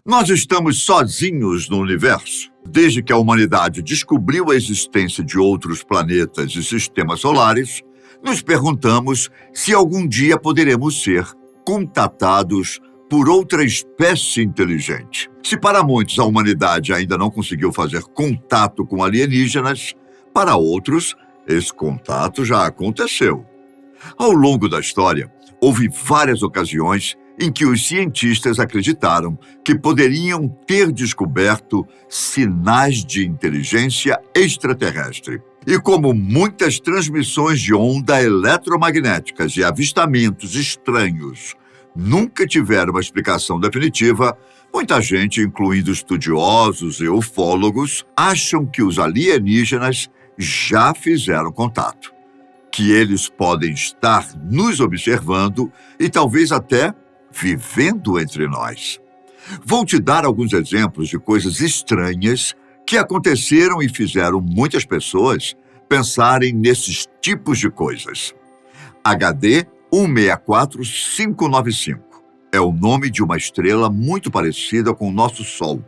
Nós estamos sozinhos no universo. Desde que a humanidade descobriu a existência de outros planetas e sistemas solares, nos perguntamos se algum dia poderemos ser contatados por outra espécie inteligente. Se para muitos a humanidade ainda não conseguiu fazer contato com alienígenas, para outros, esse contato já aconteceu. Ao longo da história, houve várias ocasiões em que os cientistas acreditaram que poderiam ter descoberto sinais de inteligência extraterrestre. E como muitas transmissões de onda eletromagnéticas e avistamentos estranhos nunca tiveram uma explicação definitiva, muita gente, incluindo estudiosos e ufólogos, acham que os alienígenas já fizeram contato, que eles podem estar nos observando e talvez até vivendo entre nós. Vou te dar alguns exemplos de coisas estranhas que aconteceram e fizeram muitas pessoas pensarem nesses tipos de coisas. HD 164595 é o nome de uma estrela muito parecida com o nosso Sol.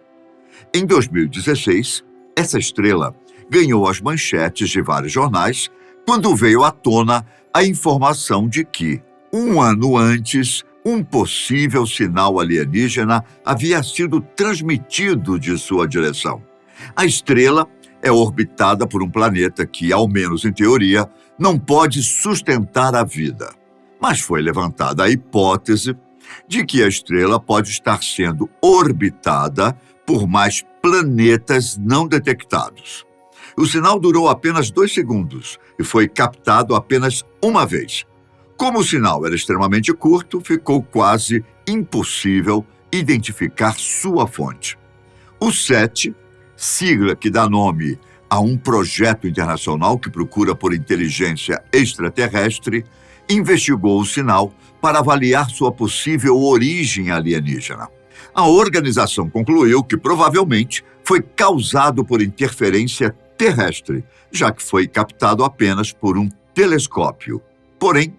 Em 2016, essa estrela ganhou as manchetes de vários jornais quando veio à tona a informação de que, um ano antes, um possível sinal alienígena havia sido transmitido de sua direção. A estrela é orbitada por um planeta que, ao menos em teoria, não pode sustentar a vida. Mas foi levantada a hipótese de que a estrela pode estar sendo orbitada por mais planetas não detectados. O sinal durou apenas 2 segundos e foi captado apenas uma vez. Como o sinal era extremamente curto, ficou quase impossível identificar sua fonte. O SET, sigla que dá nome a um projeto internacional que procura por inteligência extraterrestre, investigou o sinal para avaliar sua possível origem alienígena. A organização concluiu que provavelmente foi causado por interferência terrestre, já que foi captado apenas por um telescópio. Porém,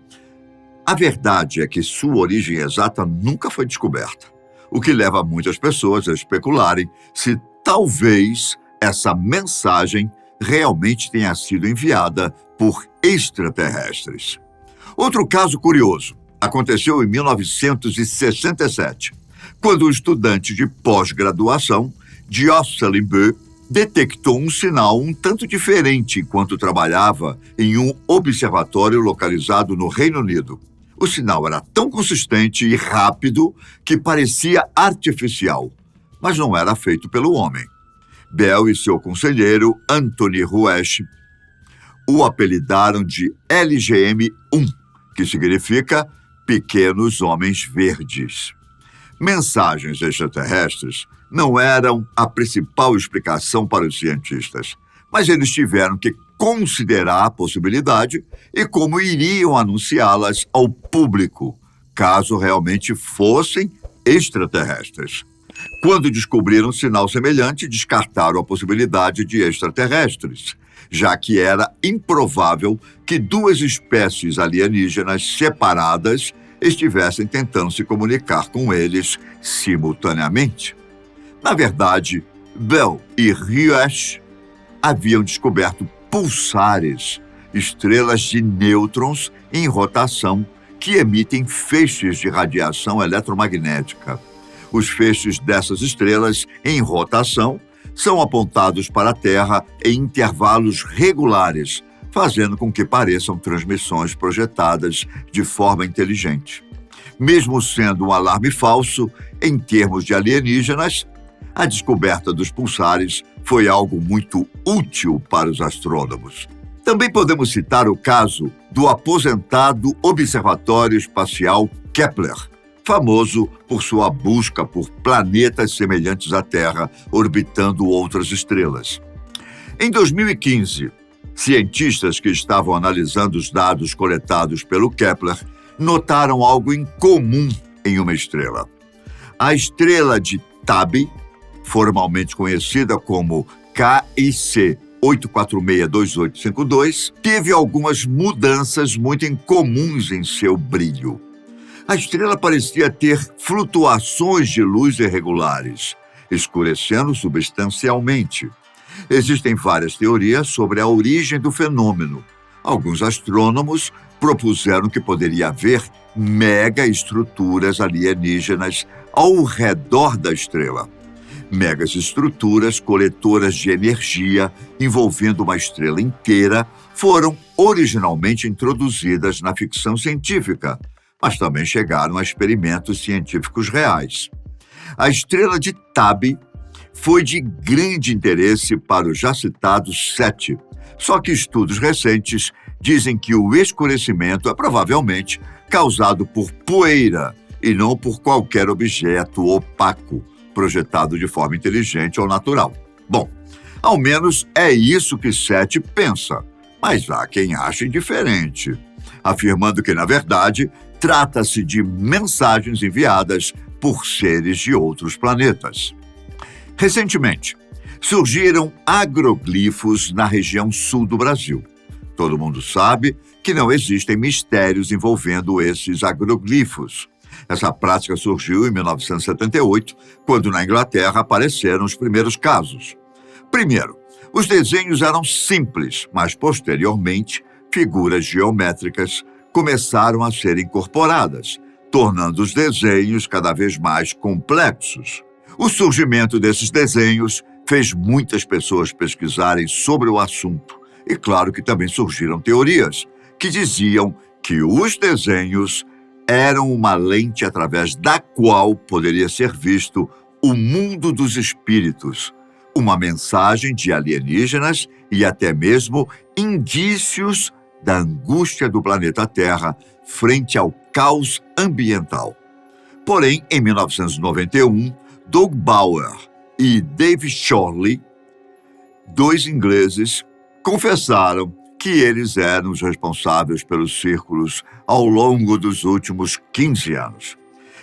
a verdade é que sua origem exata nunca foi descoberta, o que leva muitas pessoas a especularem se talvez essa mensagem realmente tenha sido enviada por extraterrestres. Outro caso curioso aconteceu em 1967, quando o estudante de pós-graduação, Jocelyn Beu, detectou um sinal um tanto diferente enquanto trabalhava em um observatório localizado no Reino Unido. O sinal era tão consistente e rápido que parecia artificial, mas não era feito pelo homem. Bell e seu conselheiro, Anthony Ruesch, o apelidaram de LGM-1, que significa Pequenos Homens Verdes. Mensagens extraterrestres não eram a principal explicação para os cientistas, mas eles tiveram que considerar a possibilidade e como iriam anunciá-las ao público, caso realmente fossem extraterrestres. Quando descobriram um sinal semelhante, descartaram a possibilidade de extraterrestres, já que era improvável que 2 espécies alienígenas separadas estivessem tentando se comunicar com eles simultaneamente. Na verdade, Bell e Ruesch haviam descoberto pulsares, estrelas de nêutrons em rotação que emitem feixes de radiação eletromagnética. Os feixes dessas estrelas em rotação são apontados para a Terra em intervalos regulares, fazendo com que pareçam transmissões projetadas de forma inteligente. Mesmo sendo um alarme falso, em termos de alienígenas, a descoberta dos pulsares foi algo muito útil para os astrônomos. Também podemos citar o caso do aposentado Observatório Espacial Kepler, famoso por sua busca por planetas semelhantes à Terra orbitando outras estrelas. Em 2015, cientistas que estavam analisando os dados coletados pelo Kepler notaram algo incomum em uma estrela. A estrela de Tabby, formalmente conhecida como KIC 8462852, teve algumas mudanças muito incomuns em seu brilho. A estrela parecia ter flutuações de luz irregulares, escurecendo substancialmente. Existem várias teorias sobre a origem do fenômeno. Alguns astrônomos propuseram que poderia haver megaestruturas alienígenas ao redor da estrela. Megas estruturas coletoras de energia envolvendo uma estrela inteira foram originalmente introduzidas na ficção científica, mas também chegaram a experimentos científicos reais. A estrela de Tabi foi de grande interesse para o já citado SETI, só que estudos recentes dizem que o escurecimento é provavelmente causado por poeira e não por qualquer objeto opaco, projetado de forma inteligente ou natural. Bom, ao menos é isso que SETI pensa, mas há quem ache diferente, afirmando que, na verdade, trata-se de mensagens enviadas por seres de outros planetas. Recentemente, surgiram agroglifos na região sul do Brasil. Todo mundo sabe que não existem mistérios envolvendo esses agroglifos. Essa prática surgiu em 1978, quando na Inglaterra apareceram os primeiros casos. Primeiro, os desenhos eram simples, mas posteriormente, figuras geométricas começaram a ser incorporadas, tornando os desenhos cada vez mais complexos. O surgimento desses desenhos fez muitas pessoas pesquisarem sobre o assunto. E claro que também surgiram teorias que diziam que os desenhos eram uma lente através da qual poderia ser visto o mundo dos espíritos, uma mensagem de alienígenas e até mesmo indícios da angústia do planeta Terra frente ao caos ambiental. Porém, em 1991, Doug Bauer e Dave Chorley, dois ingleses, confessaram que eles eram os responsáveis pelos círculos ao longo dos últimos 15 anos.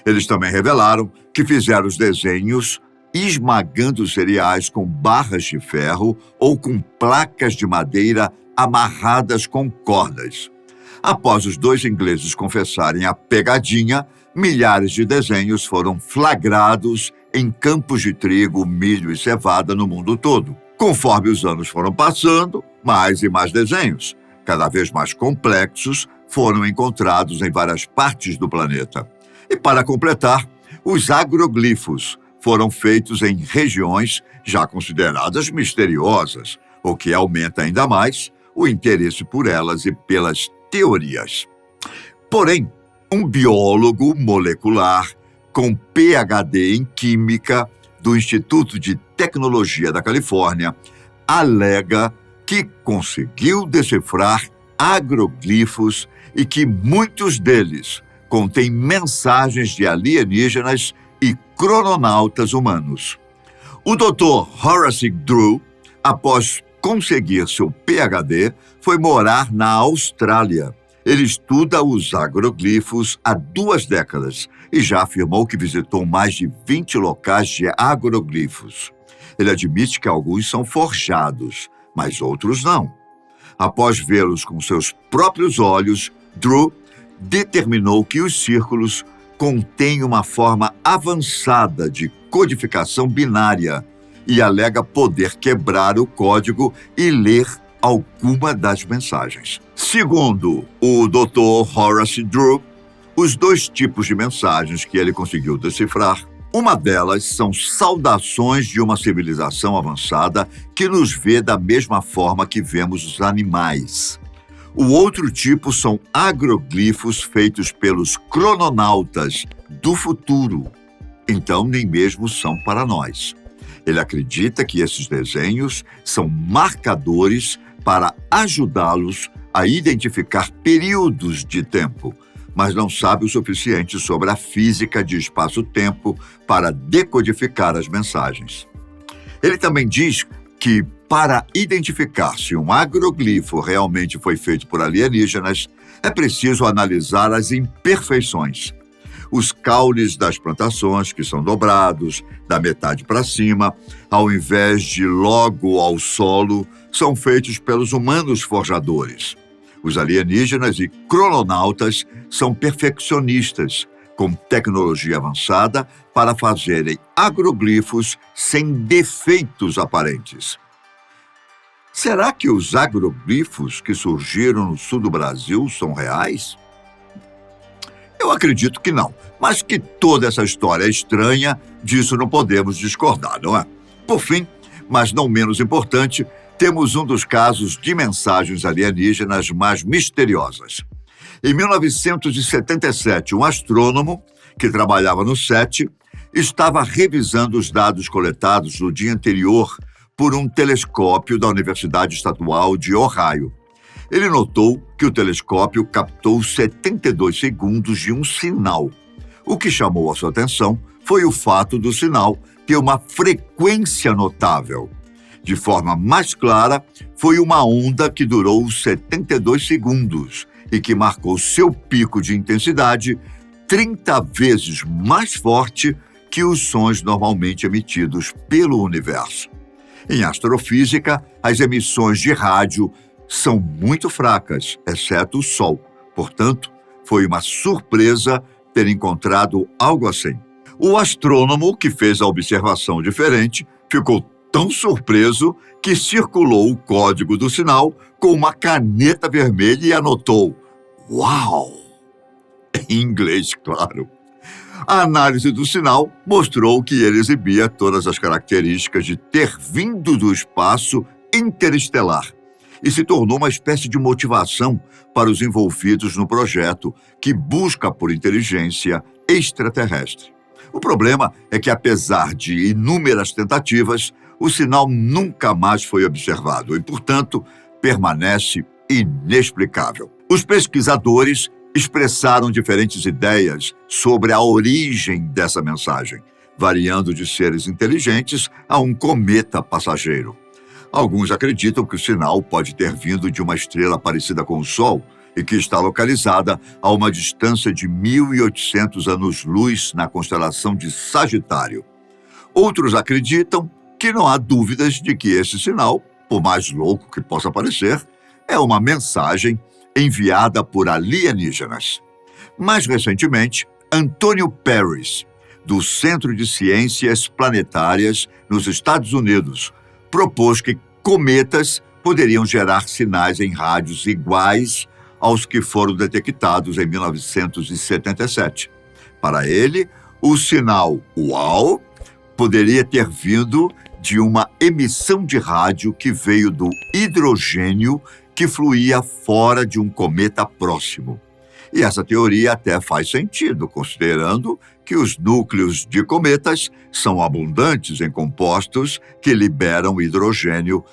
Eles também revelaram que fizeram os desenhos esmagando cereais com barras de ferro ou com placas de madeira amarradas com cordas. Após os dois ingleses confessarem a pegadinha, milhares de desenhos foram flagrados em campos de trigo, milho e cevada no mundo todo. Conforme os anos foram passando, mais e mais desenhos, cada vez mais complexos, foram encontrados em várias partes do planeta. E para completar, os agroglifos foram feitos em regiões já consideradas misteriosas, o que aumenta ainda mais o interesse por elas e pelas teorias. Porém, um biólogo molecular com PhD em Química do Instituto de Tecnologia da Califórnia alega que conseguiu decifrar agroglifos e que muitos deles contêm mensagens de alienígenas e crononautas humanos. O Dr. Horace Drew, após conseguir seu PhD, foi morar na Austrália. Ele estuda os agroglifos há 2 décadas e já afirmou que visitou mais de 20 locais de agroglifos. Ele admite que alguns são forjados, mas outros não. Após vê-los com seus próprios olhos, Drew determinou que os círculos contêm uma forma avançada de codificação binária e alega poder quebrar o código e ler alguma das mensagens. Segundo o Dr. Horace Drew, os 2 tipos de mensagens que ele conseguiu decifrar, uma delas são saudações de uma civilização avançada que nos vê da mesma forma que vemos os animais. O outro tipo são agroglifos feitos pelos crononautas do futuro, então nem mesmo são para nós. Ele acredita que esses desenhos são marcadores para ajudá-los a identificar períodos de tempo, mas não sabe o suficiente sobre a física de espaço-tempo para decodificar as mensagens. Ele também diz que, para identificar se um agroglifo realmente foi feito por alienígenas, é preciso analisar as imperfeições. Os caules das plantações, que são dobrados da metade para cima, ao invés de logo ao solo, são feitos pelos humanos forjadores. Os alienígenas e crononautas são perfeccionistas com tecnologia avançada para fazerem agroglifos sem defeitos aparentes. Será que os agroglifos que surgiram no sul do Brasil são reais? Eu acredito que não, mas que toda essa história é estranha, disso não podemos discordar, não é? Por fim, mas não menos importante, temos um dos casos de mensagens alienígenas mais misteriosas. Em 1977, um astrônomo que trabalhava no SETI estava revisando os dados coletados no dia anterior por um telescópio da Universidade Estadual de Ohio. Ele notou que o telescópio captou 72 segundos de um sinal. O que chamou a sua atenção foi o fato do sinal ter uma frequência notável. De forma mais clara, foi uma onda que durou 72 segundos e que marcou seu pico de intensidade 30 vezes mais forte que os sons normalmente emitidos pelo universo. Em astrofísica, as emissões de rádio são muito fracas, exceto o Sol. Portanto, foi uma surpresa ter encontrado algo assim. O astrônomo que fez a observação diferente ficou tão surpreso que circulou o código do sinal com uma caneta vermelha e anotou "Uau!" em inglês, claro. A análise do sinal mostrou que ele exibia todas as características de ter vindo do espaço interestelar e se tornou uma espécie de motivação para os envolvidos no projeto que busca por inteligência extraterrestre. O problema é que, apesar de inúmeras tentativas, o sinal nunca mais foi observado e, portanto, permanece inexplicável. Os pesquisadores expressaram diferentes ideias sobre a origem dessa mensagem, variando de seres inteligentes a um cometa passageiro. Alguns acreditam que o sinal pode ter vindo de uma estrela parecida com o Sol e que está localizada a uma distância de 1.800 anos-luz na constelação de Sagitário. Outros acreditam que não há dúvidas de que esse sinal, por mais louco que possa parecer, é uma mensagem enviada por alienígenas. Mais recentemente, Antônio Paris, do Centro de Ciências Planetárias nos Estados Unidos, propôs que cometas poderiam gerar sinais em rádios iguais aos que foram detectados em 1977. Para ele, o sinal "Uau!" poderia ter vindo de uma emissão de rádio que veio do hidrogênio que fluía fora de um cometa próximo. E essa teoria até faz sentido, considerando que os núcleos de cometas são abundantes em compostos que liberam hidrogênio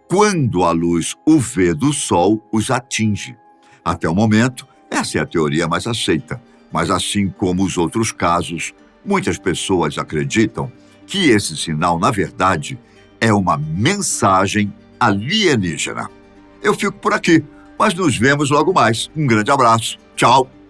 quando a luz UV do Sol os atinge. Até o momento, essa é a teoria mais aceita, mas assim como os outros casos, muitas pessoas acreditam que esse sinal, na verdade, é uma mensagem alienígena. Eu fico por aqui, mas nos vemos logo mais. Um grande abraço. Tchau!